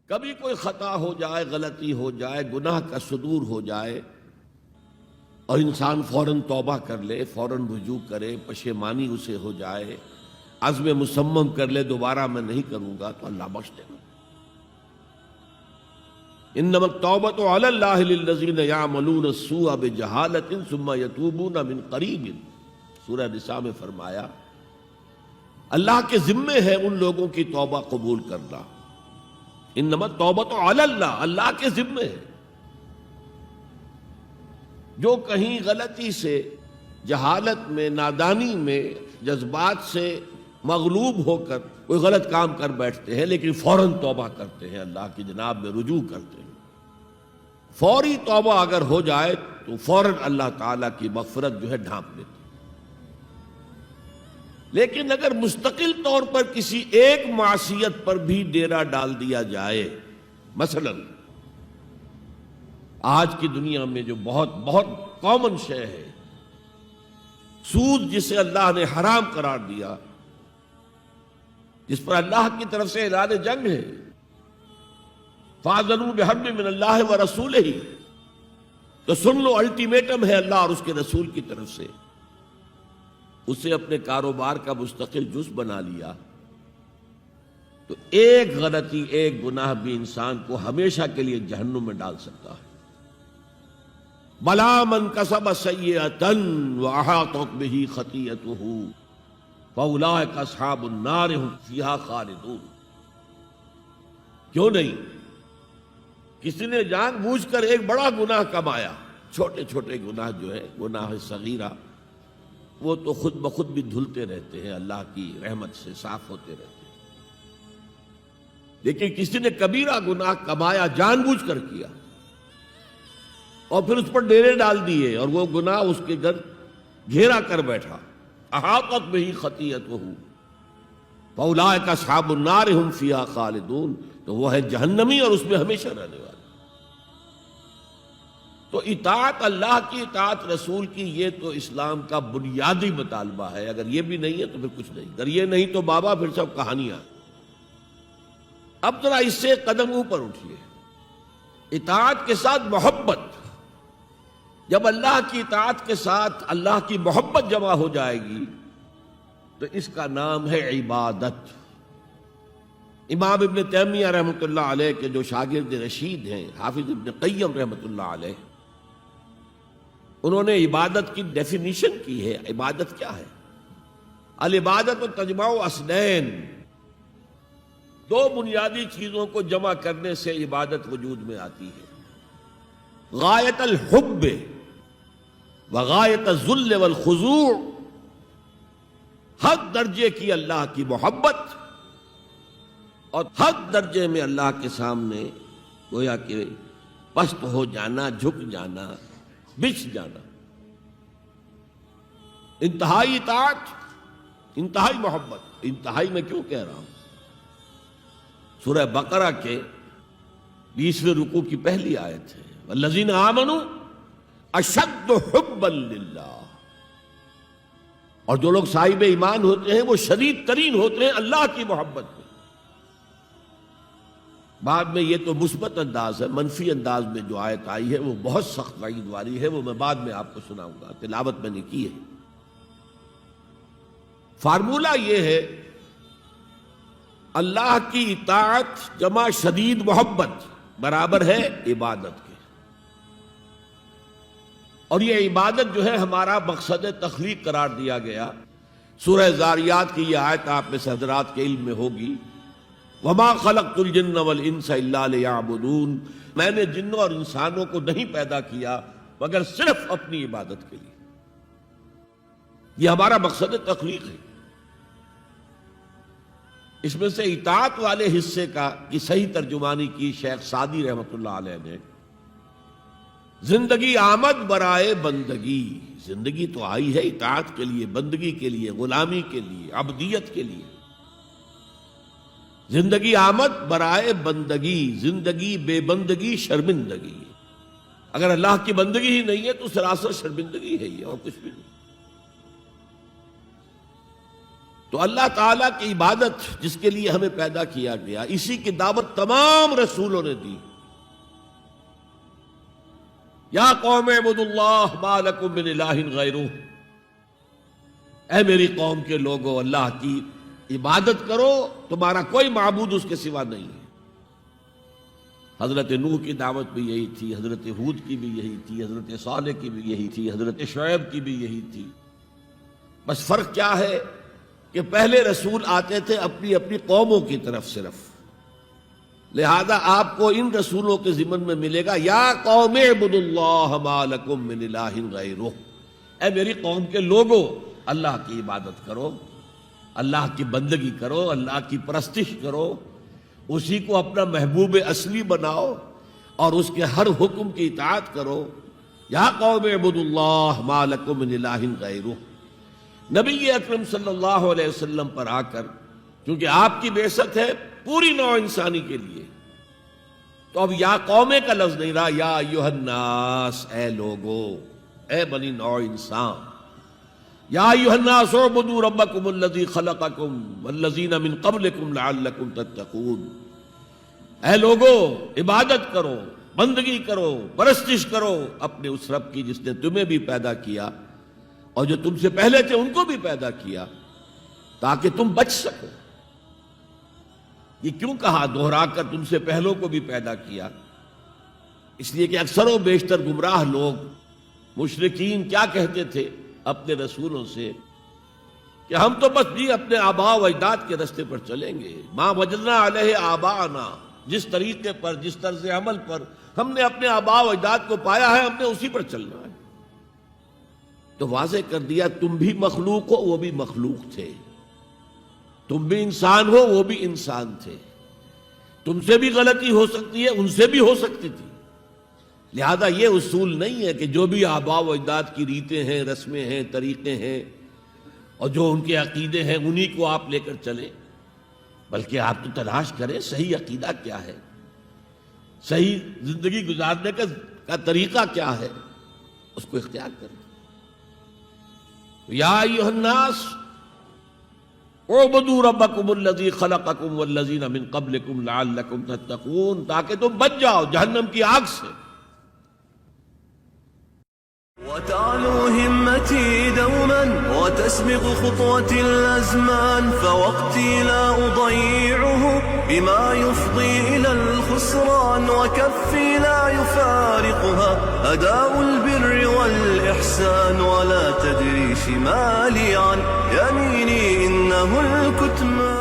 کبھی کوئی خطا ہو جائے، غلطی ہو جائے، گناہ کا صدور ہو جائے اور انسان فوراً توبہ کر لے، فوراً رجوع کرے، پشیمانی اسے ہو جائے، عزم مصمم کر لے دوبارہ میں نہیں کروں گا، تو اللہ بخش دے گا۔ انما التوبۃ علی اللہ للذین یعملون السوء بجہالۃ ثم یتوبون من قریب، سورہ نساء میں فرمایا اللہ کے ذمے ہے ان لوگوں کی توبہ قبول کرنا۔ انما التوبۃ علی اللہ، اللہ کے ذمے ہے۔ جو کہیں غلطی سے، جہالت میں، نادانی میں، جذبات سے مغلوب ہو کر کوئی غلط کام کر بیٹھتے ہیں، لیکن فوراً توبہ کرتے ہیں، اللہ کی جناب میں رجوع کرتے ہیں، فوری توبہ اگر ہو جائے تو فوراً اللہ تعالیٰ کی مغفرت جو ہے ڈھانپ لیتی۔ لیکن اگر مستقل طور پر کسی ایک معصیت پر بھی ڈیرا ڈال دیا جائے، مثلا آج کی دنیا میں جو بہت بہت کامن شے ہے، سود جسے اللہ نے حرام قرار دیا، جس پر اللہ کی طرف سے اعلان جنگ ہے، فَأَذَنُوا بِحَرْبٍ مِّنَ اللَّهِ وَرَسُولِهِ، تو سن لو، الٹیمیٹم ہے اللہ اور اس کے رسول کی طرف سے۔ اسے اپنے کاروبار کا مستقل جز بنا لیا تو ایک غلطی، ایک گناہ بھی انسان کو ہمیشہ کے لیے جہنم میں ڈال سکتا ہے۔ بَلَا مَنْ كَسَبَ سَيِّئَةً وَأَحَاطَتْ بِهِ خَطِيئَتُهُ فَأُولَٰئِكَ أَصْحَابُ النَّارِ هُمْ فِيهَا خَالِدُونَ۔ کیوں نہیں؟ کسی نے جان بوجھ کر ایک بڑا گناہ کمایا، چھوٹے چھوٹے گناہ جو ہے، گناہ صغیرہ، وہ تو خود بخود بھی دھلتے رہتے ہیں، اللہ کی رحمت سے صاف ہوتے رہتے ہیں۔ لیکن کسی نے کبیرہ گناہ کمایا، جان بوجھ کر کیا، اور پھر اس پر ڈیرے ڈال دیے، اور وہ گناہ اس کے گھر گھیرا کر بیٹھا، احاطت بہ خطیئتہ فاولئک اصحاب النار ہم فیہا خالدون، تو وہ ہے جہنمی اور اس میں ہمیشہ رہنے والا۔ تو اطاعت اللہ کی، اطاعت رسول کی، یہ تو اسلام کا بنیادی مطالبہ ہے۔ اگر یہ بھی نہیں ہے تو پھر کچھ نہیں، اگر یہ نہیں تو بابا پھر سب کہانیاں۔ اب ذرا اس سے قدم اوپر اٹھیے، اطاعت کے ساتھ محبت۔ جب اللہ کی اطاعت کے ساتھ اللہ کی محبت جمع ہو جائے گی تو اس کا نام ہے عبادت۔ امام ابن تیمیہ رحمۃ اللہ علیہ کے جو شاگرد رشید ہیں، حافظ ابن قیم رحمۃ اللہ علیہ، انہوں نے عبادت کی ڈیفینیشن کی ہے۔ عبادت کیا ہے؟ العبادت تجمع اصلین، دو بنیادی چیزوں کو جمع کرنے سے عبادت وجود میں آتی ہے، غایت الحب وغایت الذل والخضوع، حد درجے کی اللہ کی محبت اور حد درجے میں اللہ کے سامنے گویا کہ پست ہو جانا، جھک جانا، بچھ جانا، انتہائی اطاعت، انتہائی محبت۔ انتہائی میں کیوں کہہ رہا ہوں؟ سورہ بقرہ کے 20ویں رکوع کی پہلی آیت ہے، والذین آمنوا اشد حبا للہ، اور جو لوگ صاحب ایمان ہوتے ہیں وہ شدید ترین ہوتے ہیں اللہ کی محبت میں۔ بعد میں یہ تو مثبت انداز ہے، منفی انداز میں جو آیت آئی ہے وہ بہت سخت وعید والی ہے، وہ میں بعد میں آپ کو سناؤں گا، تلاوت میں نے کی ہے۔ فارمولہ یہ ہے، اللہ کی اطاعت جمع شدید محبت برابر ہے عبادت کے، اور یہ عبادت جو ہے ہمارا مقصد تخلیق قرار دیا گیا۔ سورہ زاریات کی یہ آیت آپ میں سے حضرات کے علم میں ہوگی، وَمَا خَلَقْتُ الْجِنَّ وَالْإِنسَ إِلَّا لِيَعْبُدُونَ، میں نے جنوں اور انسانوں کو نہیں پیدا کیا مگر صرف اپنی عبادت کے لیے۔ یہ ہمارا مقصد تخلیق ہے۔ اس میں سے اطاعت والے حصے کی صحیح ترجمانی کی شیخ سعدی رحمۃ اللہ علیہ نے، زندگی آمد برائے بندگی، زندگی تو آئی ہے اطاعت کے لیے، بندگی کے لیے، غلامی کے لیے، عبدیت کے لیے۔ زندگی آمد برائے بندگی، زندگی بے بندگی شرمندگی۔ اگر اللہ کی بندگی ہی نہیں ہے تو سراسر شرمندگی ہے یہ، اور کچھ بھی نہیں۔ تو اللہ تعالیٰ کی عبادت جس کے لیے ہمیں پیدا کیا گیا، اسی کی دعوت تمام رسولوں نے دی. یا قوم اعبدوا اللہ ما لکم من الہ غیرہ، اے میری قوم کے لوگوں، اللہ کی عبادت کرو، تمہارا کوئی معبود اس کے سوا نہیں ہے. حضرت نوح کی دعوت بھی یہی تھی، حضرت ہود کی بھی یہی تھی، حضرت صالح کی بھی یہی تھی، حضرت شعیب کی بھی یہی تھی. بس فرق کیا ہے کہ پہلے رسول آتے تھے اپنی اپنی قوموں کی طرف صرف، لہذا آپ کو ان رسولوں کے ضمن میں ملے گا یا قوم اعبدوا اللہ ما لکم من الہ غیرہ، اے میری قوم کے لوگوں، اللہ کی عبادت کرو، اللہ کی بندگی کرو، اللہ کی پرستش کرو، اسی کو اپنا محبوب اصلی بناؤ اور اس کے ہر حکم کی اطاعت کرو. یا قوم اعبدوا اللہ ما لکم من الہ غیرہ. نبی اکرم صلی اللہ علیہ وسلم پر آ کر، کیونکہ آپ کی بعثت ہے پوری نوع انسانی کے لیے، تو اب یا قومے کا لفظ نہیں رہا، یا ایھا الناس، اے لوگو، اے بنی نوع انسان. یا ایھا الناس اعبدوا ربکم الذی خلقکم والذین من قبلکم لعلکم تتقون. اے لوگو، عبادت کرو، بندگی کرو، پرستش کرو اپنے اس رب کی جس نے تمہیں بھی پیدا کیا اور جو تم سے پہلے تھے ان کو بھی پیدا کیا، تاکہ تم بچ سکو. یہ کیوں کہا دوہرا کر تم سے پہلوں کو بھی پیدا کیا؟ اس لیے کہ اکثر و بیشتر گمراہ لوگ، مشرکین کیا کہتے تھے اپنے رسولوں سے کہ ہم تو بس جی اپنے آباء و اجداد کے راستے پر چلیں گے، ما وجدنا علیہ آباءنا، جس طریقے پر، جس طرز عمل پر ہم نے اپنے آباء و اجداد کو پایا ہے ہم نے اسی پر چلنا ہے. تو واضح کر دیا تم بھی مخلوق ہو، وہ بھی مخلوق تھے، تم بھی انسان ہو، وہ بھی انسان تھے، تم سے بھی غلطی ہو سکتی ہے، ان سے بھی ہو سکتی تھی. لہذا یہ اصول نہیں ہے کہ جو بھی آباء و اجداد کی ریتیں ہیں، رسمیں ہیں، طریقے ہیں اور جو ان کے عقیدے ہیں انہی کو آپ لے کر چلیں، بلکہ آپ تو تلاش کریں صحیح عقیدہ کیا ہے، صحیح زندگی گزارنے کا طریقہ کیا ہے، اس کو اختیار کریں. یا ایھا الناس اعبدوا ربکم الذی خلقکم والذین من قبلکم لعلکم تتقون، تاکہ تم بچ جاؤ جہنم کی آگ سے. وتعلو همتي دوما وتسبق خطوتي الأزمان، فوقتي لا أضيعه بما يفضي إلى الخسران، وكفي لا يفارقها أداء البر والإحسان، ولا تدري شمالي عن يميني إنه الكتمان.